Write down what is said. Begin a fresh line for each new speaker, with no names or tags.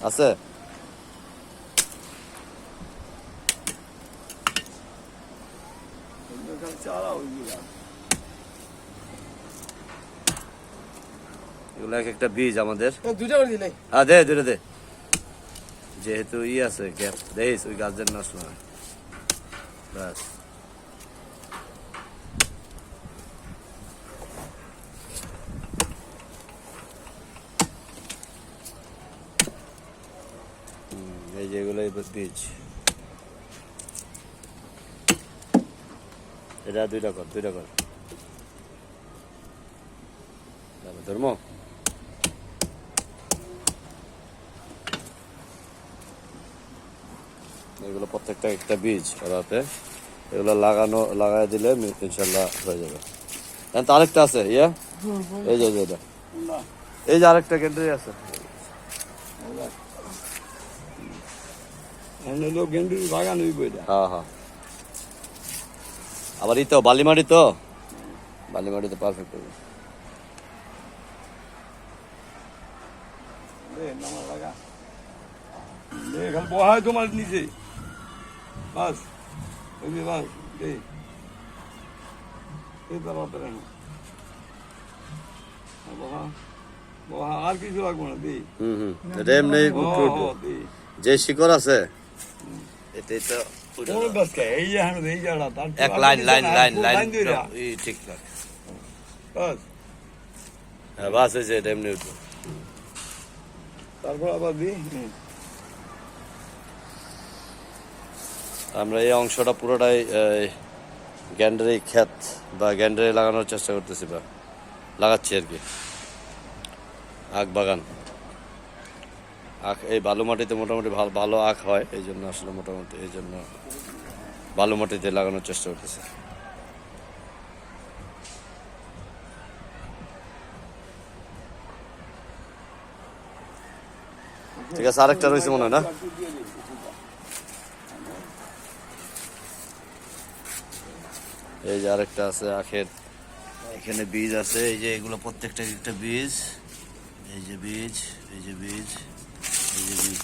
আছে এগুলো এক একটা বীজ আমাদের। হ্যাঁ দে দুটো দে, যেহেতু আছে গ্যাপ দেখিস ওই গাছের নষ্ট নয়। ব্যাস এই যে এগুলো বীজ, এটা দুইটা কর ধর্ম। এগুলো প্রত্যেকটা একটা বীজ ওরাতে, এগুলো লাগাই দিলে ইনশাল্লাহ হয়ে যাবে। তো আরেকটা আছে ইয়া, এই যে এটা, এই যে আরেকটা কেন্দ্রে আছে।
বাগান
হ্যাঁ হ্যাঁ, আবার এই তো বালিমাটি, তো বালিমাটিতে পারফেক্ট হবে।
বহায় তোমার নিচে বাস, বাস আর কিছু লাগবো না।
এটা এমনি যে শিকড় আছে এটাই তো এক লাইন ঠিক না। হ্যাঁ বাস হয়েছে, এটা এমনি উঠবো।
তারপর আবার
আমরা এই অংশটা পুরোটাই গ্যান্ডারি ক্ষেত বা গ্যান্ডারি লাগানোর চেষ্টা করতেছি বা লাগাচ্ছি আর কি। আখ বাগান, আখ এই বালু মাটিতে মোটামুটি ভালো আখ হয়, এই জন্য আসলে মোটামুটি এই জন্য বালু মাটিতে লাগানোর চেষ্টা করতেছে। ঠিক আছে, আরেকটা রয়েছে মনে হয় না? এই যে আরেকটা আছে আখের, এখানে বীজ আছে, এই যে এগুলো প্রত্যেকটা একটা বীজ, এই যে বীজ, এই যে বীজ, এই যে বীজ।